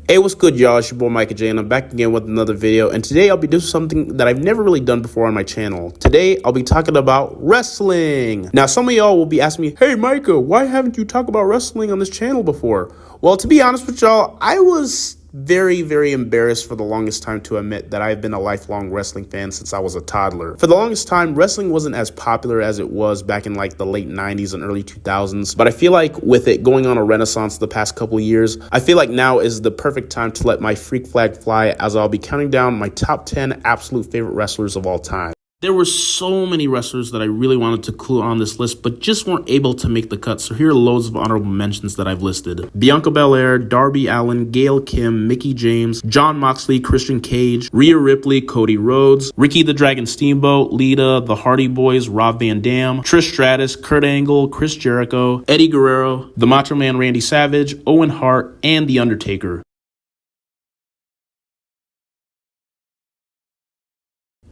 Hey, what's good, y'all? It's your boy Micah J, and I'm back again with another video. And today I'll be doing something that I've never really done before on my channel. Today I'll be talking about wrestling. Now, some of y'all will be asking me, hey Micah, why haven't you talked about wrestling on this channel before? Well, to be honest with y'all, I was very embarrassed for the longest time to admit that I've been a lifelong wrestling fan since I was a toddler. For the longest time, wrestling wasn't as popular as it was back in like the late 90s and early 2000s, but I feel like with it going on a renaissance the past couple of years, I feel like now is the perfect time to let my freak flag fly, as I'll be counting down my top 10 absolute favorite wrestlers of all time. There were so many wrestlers that I really wanted to include on this list, but just weren't able to make the cut, so here are loads of honorable mentions that I've listed. Bianca Belair, Darby Allin, Gail Kim, Mickie James, Jon Moxley, Christian Cage, Rhea Ripley, Cody Rhodes, Ricky the Dragon Steamboat, Lita, the Hardy Boys, Rob Van Dam, Trish Stratus, Kurt Angle, Chris Jericho, Eddie Guerrero, the Macho Man Randy Savage, Owen Hart, and The Undertaker.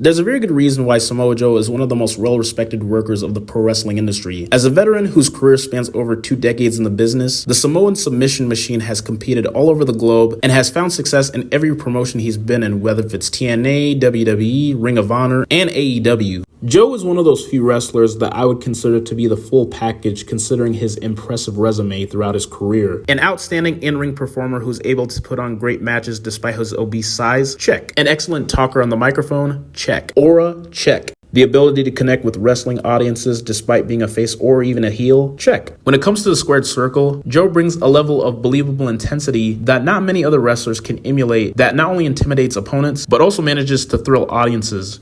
There's a very good reason why Samoa Joe is one of the most well-respected workers of the pro wrestling industry. As a veteran whose career spans over 2 decades in the business, the Samoan submission machine has competed all over the globe and has found success in every promotion he's been in, whether it's TNA, WWE, Ring of Honor, and AEW. Joe is one of those few wrestlers that I would consider to be the full package considering his impressive resume throughout his career. An outstanding in-ring performer who's able to put on great matches despite his obese size? Check. An excellent talker on the microphone? Check. Aura? Check. The ability to connect with wrestling audiences despite being a face or even a heel? Check. When it comes to the squared circle, Joe brings a level of believable intensity that not many other wrestlers can emulate, that not only intimidates opponents, but also manages to thrill audiences.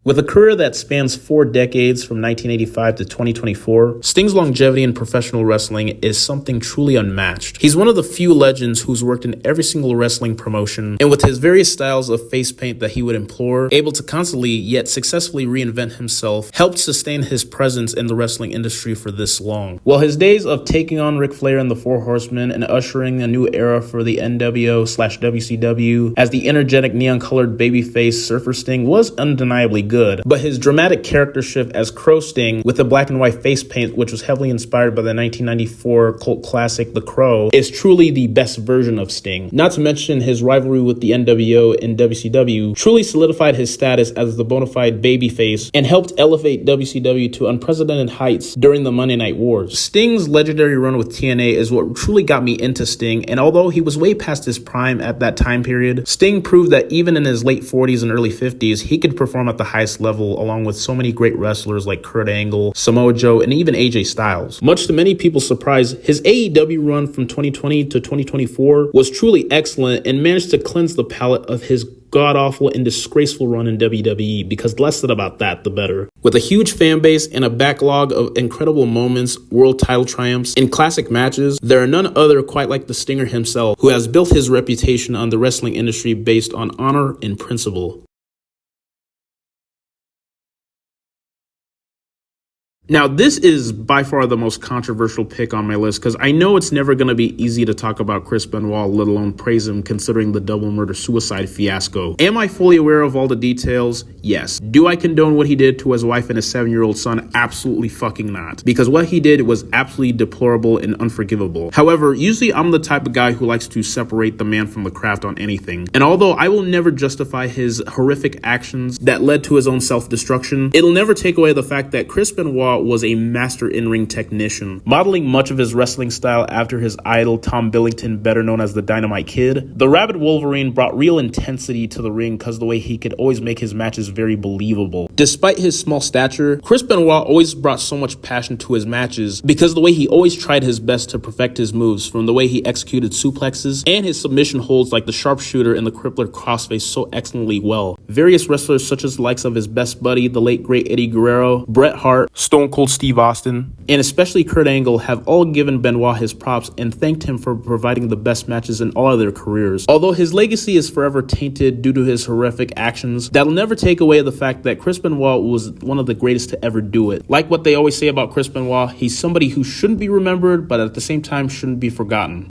With a career that spans 4 decades from 1985 to 2024, Sting's longevity in professional wrestling is something truly unmatched. He's one of the few legends who's worked in every single wrestling promotion, and with his various styles of face paint that he would employ, able to constantly yet successfully reinvent himself, helped sustain his presence in the wrestling industry for this long. While his days of taking on Ric Flair and the Four Horsemen and ushering a new era for the NWO/WCW as the energetic neon-colored babyface Surfer Sting was undeniably good, but his dramatic character shift as Crow Sting with the black and white face paint, which was heavily inspired by the 1994 cult classic The Crow, is truly the best version of Sting. Not to mention his rivalry with the NWO and WCW truly solidified his status as the bona fide babyface and helped elevate WCW to unprecedented heights during the Monday Night Wars. Sting's legendary run with TNA is what truly got me into Sting, and although he was way past his prime at that time period, Sting proved that even in his late 40s and early 50s, he could perform at the highest level along with so many great wrestlers like Kurt Angle, Samoa Joe, and even AJ Styles. Much to many people's surprise, his AEW run from 2020 to 2024 was truly excellent and managed to cleanse the palate of his god-awful and disgraceful run in WWE, because the less said about that, the better. With a huge fan base and a backlog of incredible moments, world title triumphs, and classic matches, there are none other quite like the Stinger himself, who has built his reputation on the wrestling industry based on honor and principle. Now, this is by far the most controversial pick on my list, because I know it's never going to be easy to talk about Chris Benoit, let alone praise him, considering the double murder-suicide fiasco. Am I fully aware of all the details? Yes. Do I condone what he did to his wife and his 7-year-old son? Absolutely fucking not. Because what he did was absolutely deplorable and unforgivable. However, usually I'm the type of guy who likes to separate the man from the craft on anything. And although I will never justify his horrific actions that led to his own self-destruction, it'll never take away the fact that Chris Benoit was a master in-ring technician, modeling much of his wrestling style after his idol Tom Billington, better known as the Dynamite Kid. The Rabid Wolverine brought real intensity to the ring because the way he could always make his matches very believable. Despite his small stature, Chris Benoit always brought so much passion to his matches because the way he always tried his best to perfect his moves, from the way he executed suplexes and his submission holds like the sharpshooter and the crippler crossface so excellently well. Various wrestlers such as the likes of his best buddy, the late great Eddie Guerrero, Bret Hart, Stone Cold Steve Austin, and especially Kurt Angle have all given Benoit his props and thanked him for providing the best matches in all of their careers. Although his legacy is forever tainted due to his horrific actions, that'll never take away the fact that Chris Benoit was one of the greatest to ever do it. Like what they always say about Chris Benoit, he's somebody who shouldn't be remembered, but at the same time shouldn't be forgotten.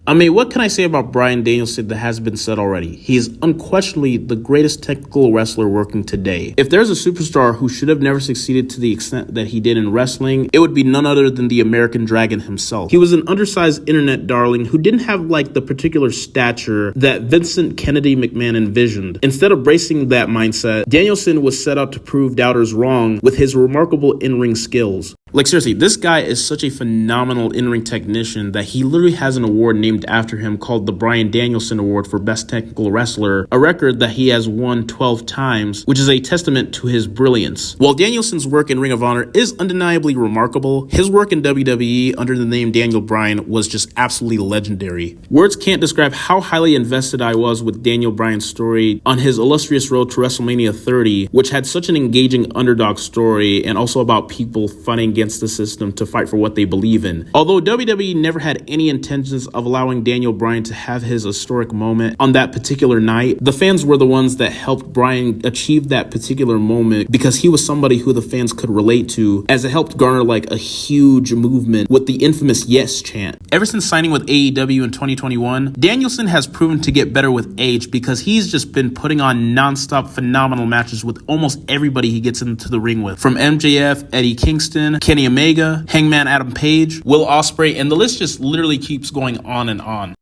I mean, what can I say about Bryan Danielson that has been said already? He is unquestionably the greatest technical wrestler working today. If there's a superstar who should have never succeeded to the extent that he did in wrestling, it would be none other than the American Dragon himself. He was an undersized internet darling who didn't have like the particular stature that Vincent Kennedy McMahon envisioned. Instead of bracing that mindset, Danielson was set out to prove doubters wrong with his remarkable in-ring skills. Like seriously, this guy is such a phenomenal in-ring technician that he literally has an award named after him called the Bryan Danielson Award for Best Technical Wrestler, a record that he has won 12 times, which is a testament to his brilliance. While Danielson's work in Ring of Honor is undeniably remarkable, his work in WWE under the name Daniel Bryan was just absolutely legendary. Words can't describe how highly invested I was with Daniel Bryan's story on his illustrious road to WrestleMania 30, which had such an engaging underdog story and also about people fighting against the system to fight for what they believe in. Although WWE never had any intentions of allowing Daniel Bryan to have his historic moment on that particular night, the fans were the ones that helped Bryan achieve that particular moment because he was somebody who the fans could relate to, as it helped garner like a huge movement with the infamous yes chant. Ever since signing with AEW in 2021, Danielson has proven to get better with age because he's just been putting on non-stop phenomenal matches with almost everybody he gets into the ring with. From MJF, Eddie Kingston, Kenny Omega, Hangman Adam Page, Will Ospreay, and the list just literally keeps going on and on.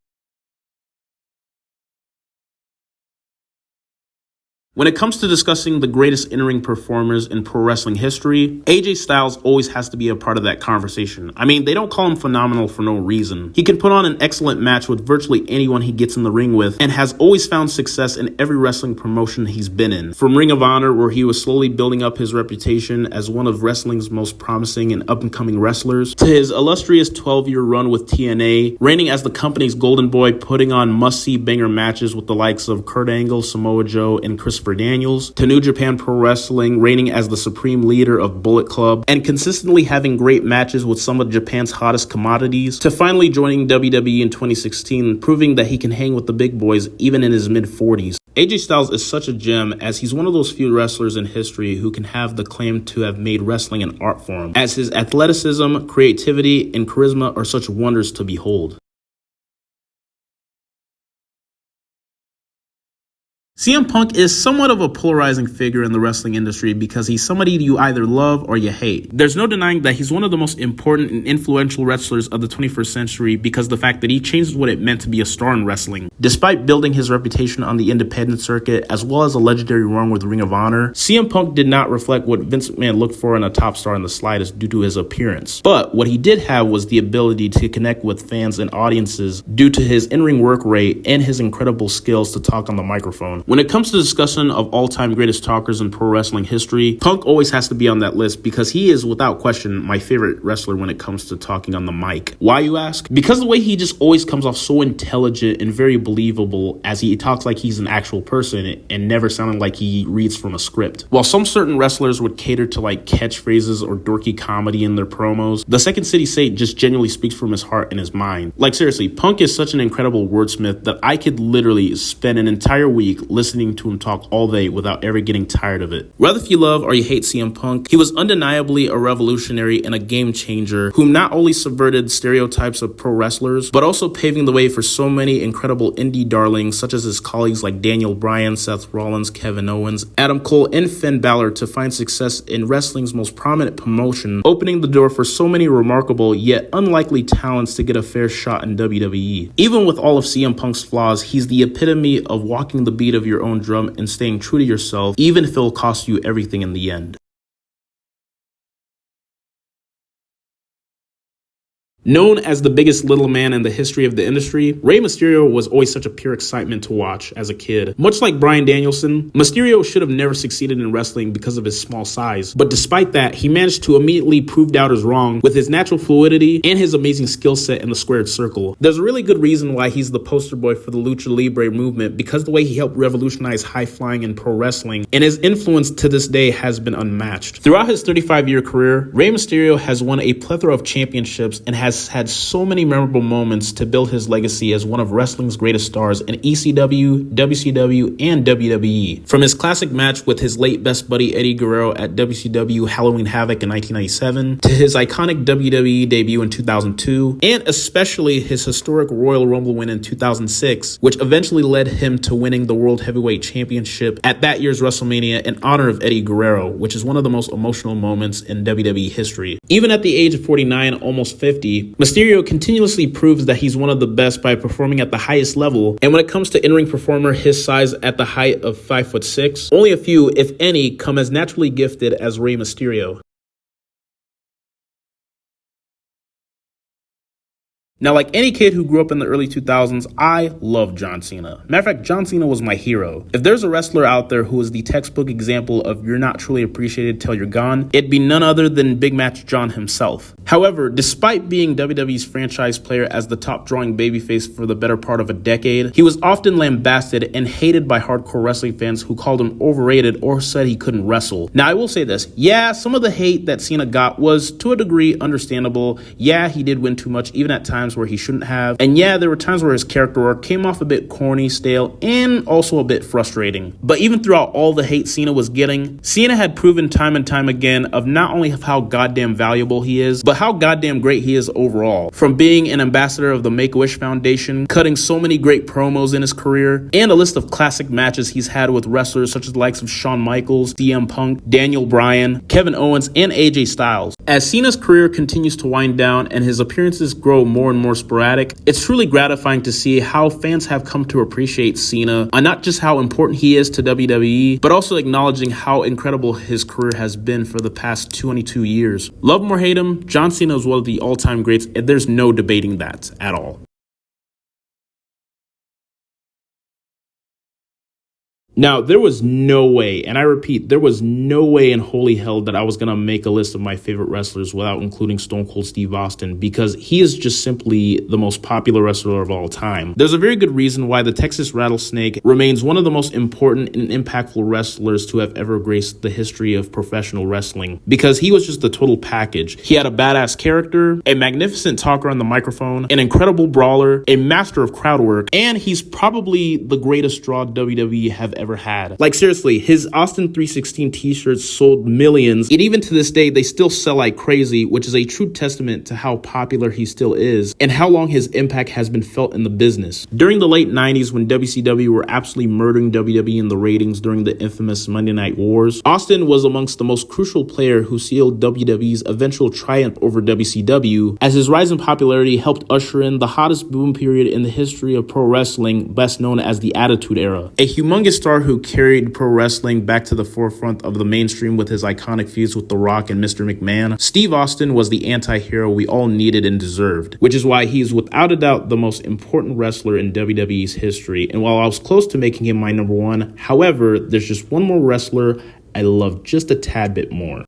When it comes to discussing the greatest in-ring performers in pro wrestling history, AJ Styles always has to be a part of that conversation. I mean, they don't call him phenomenal for no reason. He can put on an excellent match with virtually anyone he gets in the ring with and has always found success in every wrestling promotion he's been in. From Ring of Honor, where he was slowly building up his reputation as one of wrestling's most promising and up-and-coming wrestlers, to his illustrious 12-year run with TNA, reigning as the company's golden boy, putting on must-see banger matches with the likes of Kurt Angle, Samoa Joe, and Christopher Daniels, to New Japan Pro Wrestling, reigning as the supreme leader of Bullet Club, and consistently having great matches with some of Japan's hottest commodities, to finally joining WWE in 2016, proving that he can hang with the big boys even in his mid-40s. AJ Styles is such a gem as he's one of those few wrestlers in history who can have the claim to have made wrestling an art form, as his athleticism, creativity, and charisma are such wonders to behold. CM Punk is somewhat of a polarizing figure in the wrestling industry because he's somebody you either love or you hate. There's no denying that he's one of the most important and influential wrestlers of the 21st century because of the fact that he changed what it meant to be a star in wrestling. Despite building his reputation on the independent circuit as well as a legendary run with Ring of Honor, CM Punk did not reflect what Vince McMahon looked for in a top star in the slightest due to his appearance. But what he did have was the ability to connect with fans and audiences due to his in-ring work rate and his incredible skills to talk on the microphone. When it comes to discussion of all-time greatest talkers in pro wrestling history, Punk always has to be on that list because he is, without question, my favorite wrestler when it comes to talking on the mic. Why, you ask? Because the way he just always comes off so intelligent and very believable as he talks like he's an actual person and never sounding like he reads from a script. While some certain wrestlers would cater to like catchphrases or dorky comedy in their promos, the Second City Saint just genuinely speaks from his heart and his mind. Like seriously, Punk is such an incredible wordsmith that I could literally spend an entire week listening to him talk all day without ever getting tired of it. Whether if you love or you hate CM Punk, he was undeniably a revolutionary and a game changer whom not only subverted stereotypes of pro wrestlers, but also paving the way for so many incredible indie darlings such as his colleagues like Daniel Bryan, Seth Rollins, Kevin Owens, Adam Cole, and Finn Balor to find success in wrestling's most prominent promotion, opening the door for so many remarkable yet unlikely talents to get a fair shot in WWE. Even with all of CM Punk's flaws, he's the epitome of walking the beat of your own drum and staying true to yourself, even if it'll cost you everything in the end. Known as the biggest little man in the history of the industry, Rey Mysterio was always such a pure excitement to watch as a kid. Much like Bryan Danielson, Mysterio should have never succeeded in wrestling because of his small size. But despite that, he managed to immediately prove doubters wrong with his natural fluidity and his amazing skill set in the squared circle. There's a really good reason why he's the poster boy for the Lucha Libre movement because the way he helped revolutionize high flying in pro wrestling, and his influence to this day has been unmatched. Throughout his 35-year career, Rey Mysterio has won a plethora of championships and has has had so many memorable moments to build his legacy as one of wrestling's greatest stars in ECW, WCW, and WWE. From his classic match with his late best buddy Eddie Guerrero at WCW Halloween Havoc in 1997, to his iconic WWE debut in 2002, and especially his historic Royal Rumble win in 2006, which eventually led him to winning the World Heavyweight Championship at that year's WrestleMania in honor of Eddie Guerrero, which is one of the most emotional moments in WWE history. Even at the age of 49, almost 50, Mysterio continuously proves that he's one of the best by performing at the highest level, and when it comes to in-ring performer his size at the height of 5'6", only a few, if any, come as naturally gifted as Rey Mysterio. Now, like any kid who grew up in the early 2000s, I love John Cena. Matter of fact, John Cena was my hero. If there's a wrestler out there who is the textbook example of you're not truly appreciated till you're gone, it'd be none other than Big Match John himself. However, despite being WWE's franchise player as the top drawing babyface for the better part of a decade, he was often lambasted and hated by hardcore wrestling fans who called him overrated or said he couldn't wrestle. Now, I will say this. Yeah, some of the hate that Cena got was, to a degree, understandable. Yeah, he did win too much, even at times where he shouldn't have. And yeah, there were times where his character work came off a bit corny, stale, and also a bit frustrating. But even throughout all the hate Cena was getting, Cena had proven time and time again of not only how goddamn valuable he is, but how goddamn great he is overall. From being an ambassador of the Make-A-Wish Foundation, cutting so many great promos in his career, and a list of classic matches he's had with wrestlers such as the likes of Shawn Michaels, CM Punk, Daniel Bryan, Kevin Owens, and AJ Styles. As Cena's career continues to wind down and his appearances grow more and more sporadic, it's truly gratifying to see how fans have come to appreciate Cena, and not just how important he is to WWE, but also acknowledging how incredible his career has been for the past 22 years. Love him or hate him, John Cena is one of the all-time greats, and there's no debating that at all. Now, there was no way, and I repeat, there was no way in holy hell that I was going to make a list of my favorite wrestlers without including Stone Cold Steve Austin, because he is just simply the most popular wrestler of all time. There's a very good reason why the Texas Rattlesnake remains one of the most important and impactful wrestlers to have ever graced the history of professional wrestling, because he was just the total package. He had a badass character, a magnificent talker on the microphone, an incredible brawler, a master of crowd work, and he's probably the greatest draw WWE have ever had. Like, seriously, his Austin 316 t-shirts sold millions, and even to this day they still sell like crazy, which is a true testament to how popular he still is and how long his impact has been felt in the business. During the late 90s, when WCW were absolutely murdering WWE in the ratings during the infamous Monday Night Wars, Austin was amongst the most crucial player who sealed WWE's eventual triumph over WCW, as his rise in popularity helped usher in the hottest boom period in the history of pro wrestling, best known as the Attitude Era. A humongous star who carried pro wrestling back to the forefront of the mainstream with his iconic feuds with The Rock and Mr. McMahon, Steve Austin was the anti-hero we all needed and deserved, which is why he is without a doubt the most important wrestler in WWE's history. And while I was close to making him my number one, however, there's just one more wrestler I love just a tad bit more.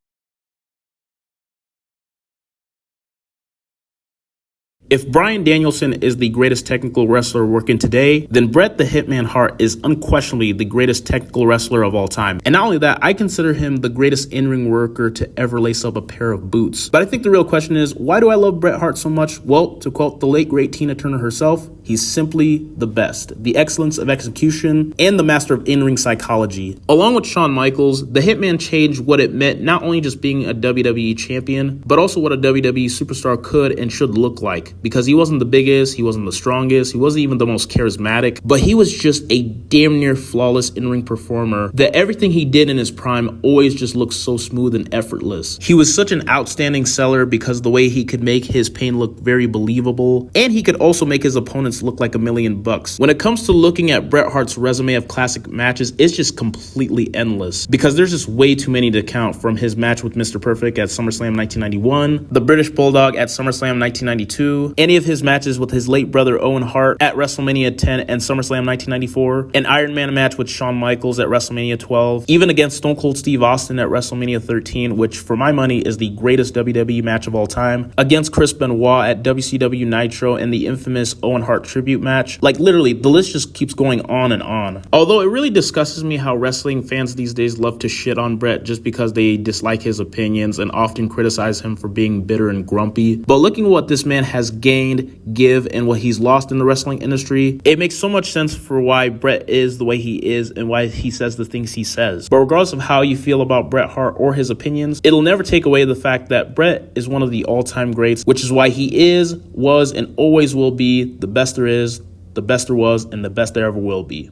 If Bryan Danielson is the greatest technical wrestler working today, then Bret the Hitman Hart is unquestionably the greatest technical wrestler of all time. And not only that, I consider him the greatest in-ring worker to ever lace up a pair of boots. But I think the real question is, why do I love Bret Hart so much? Well, to quote the late great Tina Turner herself, he's simply the best. The excellence of execution and the master of in-ring psychology. Along with Shawn Michaels, the Hitman changed what it meant not only just being a WWE champion, but also what a WWE superstar could and should look like. Because he wasn't the biggest, he wasn't the strongest, he wasn't even the most charismatic, but he was just a damn near flawless in-ring performer that everything he did in his prime always just looked so smooth and effortless. He was such an outstanding seller because the way he could make his pain look very believable, and he could also make his opponents look like $1,000,000. When it comes to looking at Bret Hart's resume of classic matches, it's just completely endless because there's just way too many to count, from his match with Mr. Perfect at SummerSlam 1991, the British Bulldog at SummerSlam 1992, any of his matches with his late brother Owen Hart at WrestleMania 10 and SummerSlam 1994, an Iron Man match with Shawn Michaels at WrestleMania 12, even against Stone Cold Steve Austin at WrestleMania 13, which for my money is the greatest WWE match of all time, against Chris Benoit at WCW Nitro and the infamous Owen Hart tribute match. Like, literally, the list just keeps going on and on. Although it really disgustes me how wrestling fans these days love to shit on Bret just because they dislike his opinions and often criticize him for being bitter and grumpy. But looking at what this man has gained, give, and what he's lost in the wrestling industry, it makes so much sense for why Bret is the way he is and why he says the things he says. But regardless of how you feel about Bret Hart or his opinions, it'll never take away the fact that Bret is one of the all-time greats, which is why he is, was, and always will be the best there is, the best there was, and the best there ever will be.